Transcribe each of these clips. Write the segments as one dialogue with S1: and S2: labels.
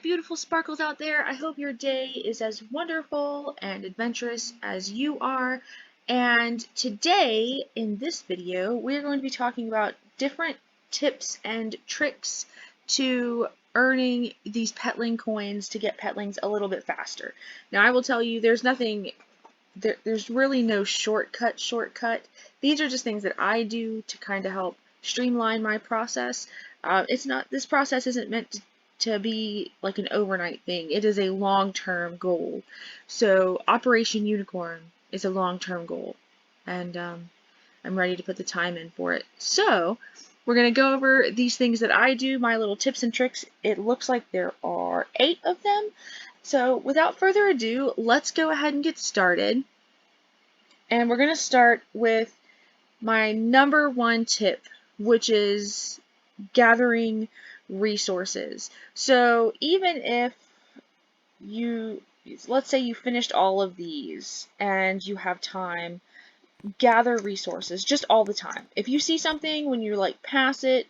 S1: beautiful sparkles out there. I hope your day is as wonderful and adventurous as you are. And today, in this video, we're going to be talking about different tips and tricks to earning these petling coins to get petlings a little bit faster. Now, I will tell you, there's really no shortcut. These are just things that I do to kind of help streamline my process. This process isn't meant to be like an overnight thing. It is a long-term goal. So Operation Unicorn is a long-term goal, and I'm ready to put the time in for it. So we're going to go over these things that I do, my little tips and tricks. It looks like there are 8 of them. So without further ado, let's go ahead and get started. And we're going to start with my number 1 tip, which is gathering resources. So even if let's say you finished all of these and you have time, gather resources just all the time. If you see something, when you like pass it,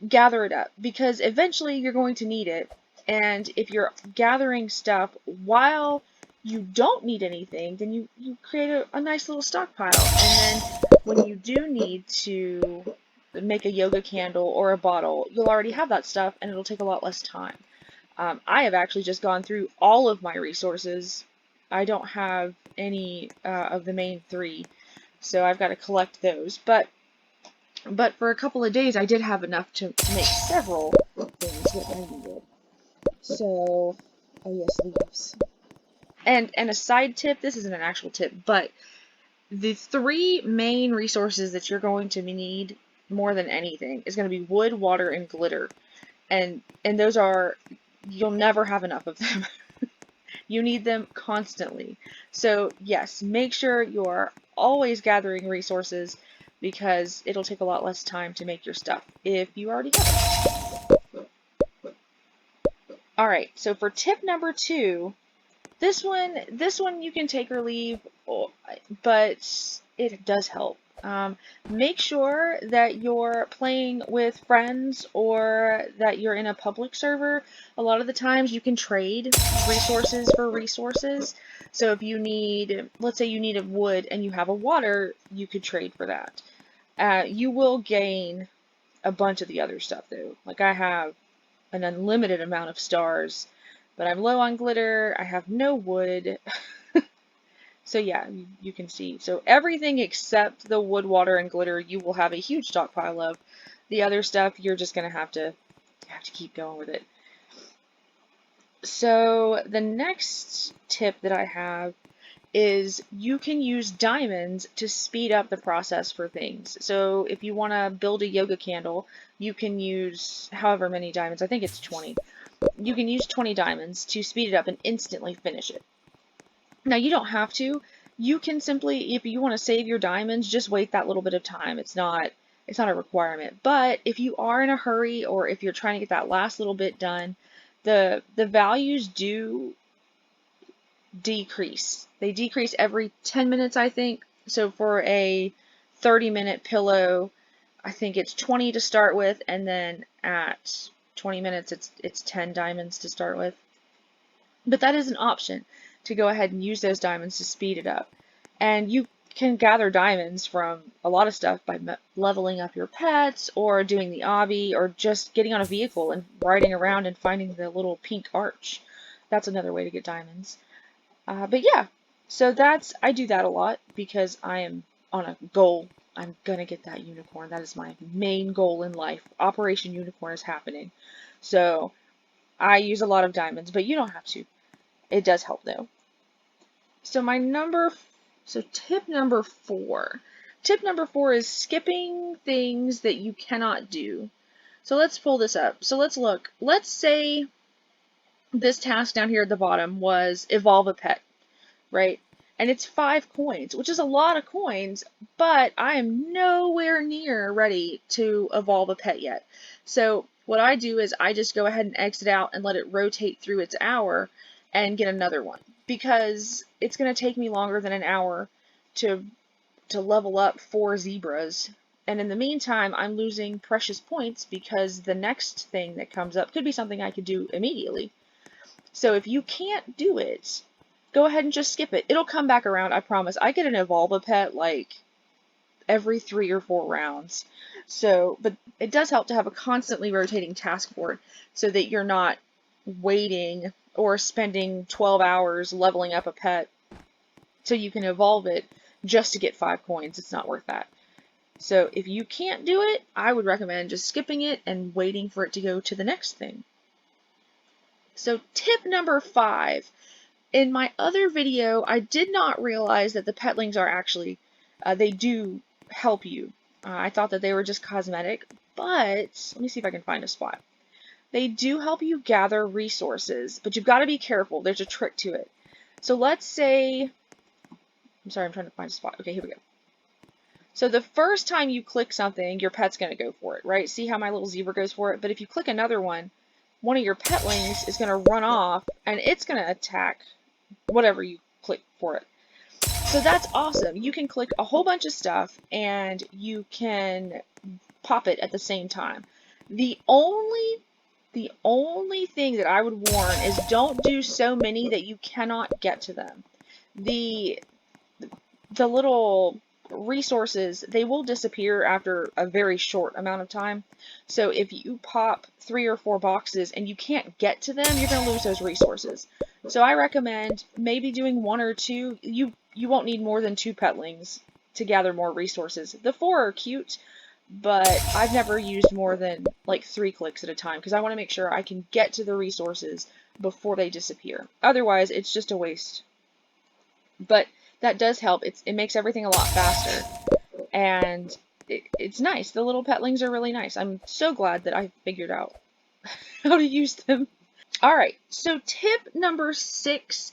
S1: gather it up, because eventually you're going to need it. And if you're gathering stuff while you don't need anything, then you create a nice little stockpile. And then when you do need to make a yoga candle or a bottle, you'll already have that stuff and it'll take a lot less time. I have actually just gone through all of my resources. I don't have any of the main 3, so I've got to collect those. But for a couple of days, I did have enough to make several things that I needed. So, oh yes, leaves. And a side tip, this isn't an actual tip, but the 3 main resources that you're going to need more than anything is going to be wood, water, and glitter. And those are, you'll never have enough of them. You need them constantly. So yes, make sure you're always gathering resources, because it'll take a lot less time to make your stuff if you already have it. Alright, so for tip number 2, this one you can take or leave, but it does help. Make sure that you're playing with friends or that you're in a public server. A lot of the times you can trade resources for resources. So if you need, let's say you need a wood and you have a water, you could trade for that. You will gain a bunch of the other stuff though. Like I have an unlimited amount of stars, but I'm low on glitter, I have no wood. So yeah, you can see. So everything except the wood, water, and glitter, you will have a huge stockpile of. The other stuff, you're just gonna have to keep going with it. So the next tip that I have is you can use diamonds to speed up the process for things. So if you want to build a yoga candle, you can use however many diamonds. I think it's 20. You can use 20 diamonds to speed it up and instantly finish it. Now, you don't have to. You can simply, if you want to save your diamonds, just wait that little bit of time. It's not a requirement. But if you are in a hurry, or if you're trying to get that last little bit done, the values do decrease. They decrease every 10 minutes, I think. So for a 30-minute pillow, I think it's 20 to start with, and then at 20 minutes, it's 10 diamonds to start with. But that is an option, to go ahead and use those diamonds to speed it up. And you can gather diamonds from a lot of stuff by leveling up your pets, or doing the obby, or just getting on a vehicle and riding around and finding the little pink arch. That's another way to get diamonds. But yeah, so I do that a lot because I am on a goal. I'm gonna get that unicorn. That is my main goal in life. Operation Unicorn is happening. So I use a lot of diamonds, but you don't have to. It does help though. So tip number 4. Tip number 4 is skipping things that you cannot do. So let's pull this up. So let's look. Let's say this task down here at the bottom was evolve a pet, right? And it's 5 coins, which is a lot of coins, but I am nowhere near ready to evolve a pet yet. So what I do is I just go ahead and exit out and let it rotate through its hour and get another one, because it's going to take me longer than an hour to level up 4 zebras. And in the meantime, I'm losing precious points because the next thing that comes up could be something I could do immediately. So if you can't do it, go ahead and just skip it. It'll come back around, I promise. I get an Evolve a pet like every 3 or 4 rounds. So, but it does help to have a constantly rotating task board so that you're not waiting or spending 12 hours leveling up a pet so you can evolve it just to get 5 coins. It's not worth that. So if you can't do it, I would recommend just skipping it and waiting for it to go to the next thing. So tip number 5. In my other video, I did not realize that the Petlings are actually, they do help you. I thought that they were just cosmetic, but let me see if I can find a spot. They do help you gather resources, but you've got to be careful. There's a trick to it. So let's say, I'm sorry, I'm trying to find a spot. Okay, here we go. So the first time you click something, your pet's going to go for it, right? See how my little zebra goes for it? But if you click another one of your Petlings is going to run off, and it's going to attack whatever you click for it. So that's awesome. You can click a whole bunch of stuff, and you can pop it at the same time. The only thing that I would warn is don't do so many that you cannot get to them. The little resources, they will disappear after a very short amount of time. So if you pop 3 or 4 boxes and you can't get to them, you're going to lose those resources. So I recommend maybe doing 1 or 2. You won't need more than 2 Petlings to gather more resources. The 4 are cute, but I've never used more than like 3 clicks at a time because I want to make sure I can get to the resources before they disappear. Otherwise, it's just a waste. But that does help. It makes everything a lot faster, and it's nice. The little Petlings are really nice. I'm so glad that I figured out how to use them. Alright, so tip number 6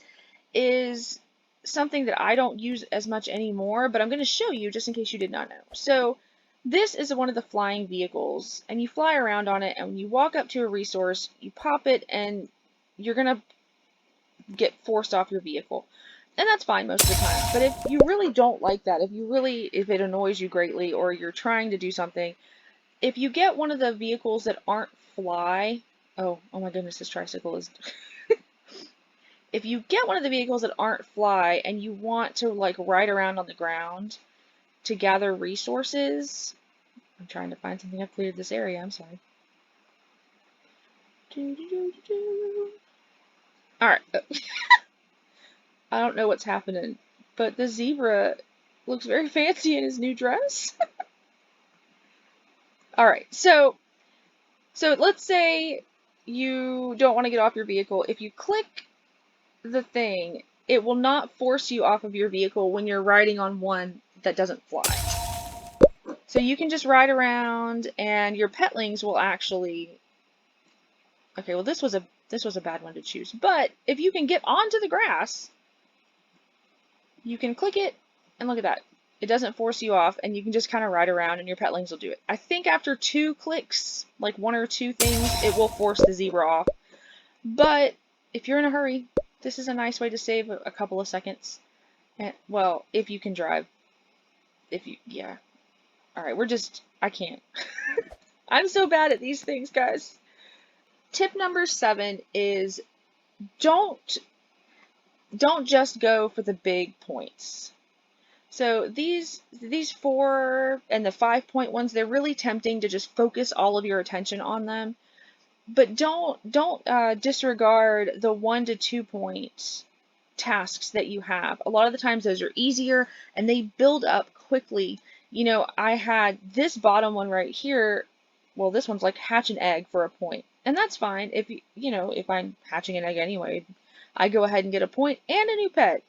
S1: is something that I don't use as much anymore, but I'm going to show you just in case you did not know. So this is one of the flying vehicles, and you fly around on it, and when you walk up to a resource, you pop it, and you're going to get forced off your vehicle. And that's fine most of the time. But if you really don't like that, if it annoys you greatly, or you're trying to do something, if you get one of the vehicles that aren't fly, oh my goodness, this tricycle is, if you get one of the vehicles that aren't fly and you want to like ride around on the ground to gather resources, I'm trying to find something. I've cleared this area, I'm sorry. Alright. I don't know what's happening, but the zebra looks very fancy in his new dress. Alright, so let's say you don't want to get off your vehicle. If you click the thing, it will not force you off of your vehicle when you're riding on one that doesn't fly. So you can just ride around, and your Petlings will actually... Okay, well this was a bad one to choose. But if you can get onto the grass, you can click it, and look at that. It doesn't force you off, and you can just kind of ride around, and your Petlings will do it. I think after 2 clicks, like 1 or 2 things, it will force the zebra off. But if you're in a hurry, this is a nice way to save a couple of seconds. And, well, if you can drive. Yeah. Alright, I can't. I'm so bad at these things, guys. Tip number 7 is don't just go for the big points. So these 4 and the 5-point ones, they're really tempting to just focus all of your attention on them. But don't disregard the 1 to 2 point tasks that you have. A lot of the times those are easier and they build up quickly. You know, I had this bottom one right here. Well, this one's like hatch an egg for a point. And that's fine. If if I'm hatching an egg anyway, I go ahead and get a point and a new pet.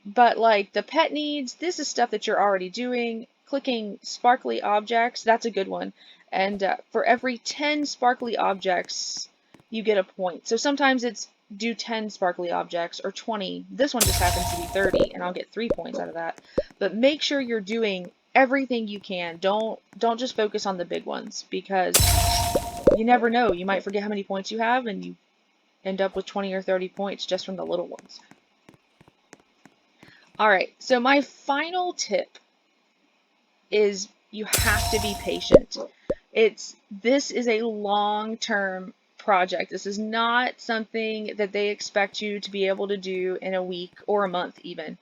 S1: But like the pet needs, this is stuff that you're already doing. Clicking sparkly objects, that's a good one. And for every 10 sparkly objects, you get a point. So sometimes it's do 10 sparkly objects or 20. This one just happens to be 30, and I'll get 3 points out of that. But make sure you're doing everything you can. Don't just focus on the big ones, because you never know. You might forget how many points you have, and you end up with 20 or 30 points just from the little ones. Alright, so my final tip is you have to be patient. This is a long-term project. This is not something that they expect you to be able to do in a week or a month even.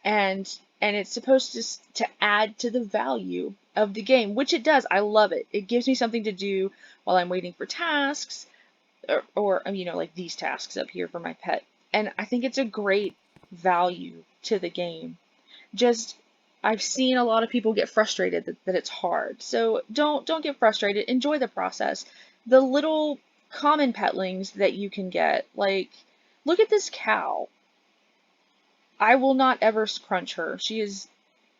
S1: And it's supposed to add to the value of the game, which it does. I love it. It gives me something to do while I'm waiting for tasks, or you know, like these tasks up here for my pet. And I think it's a great value to the game. Just, I've seen a lot of people get frustrated that it's hard. So don't get frustrated. Enjoy the process. The little common petlings that you can get, like, look at this cow. I will not ever crunch her. She is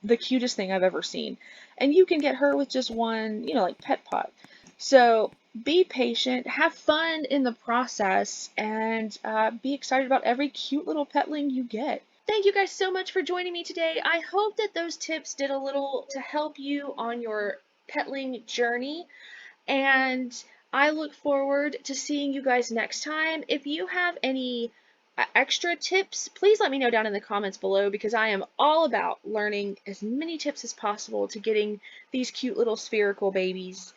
S1: the cutest thing I've ever seen. And you can get her with just one, you know, like pet pot. So be patient, have fun in the process, and be excited about every cute little petling you get. Thank you guys so much for joining me today. I hope that those tips did a little to help you on your petling journey, and I look forward to seeing you guys next time. If you have any extra tips, please let me know down in the comments below, because I am all about learning as many tips as possible to getting these cute little spherical babies.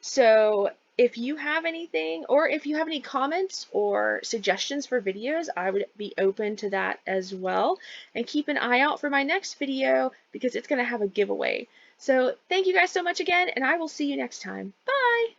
S1: So if you have anything, or if you have any comments or suggestions for videos, I would be open to that as well. And keep an eye out for my next video, because it's going to have a giveaway. So thank you guys so much again, and I will see you next time. Bye!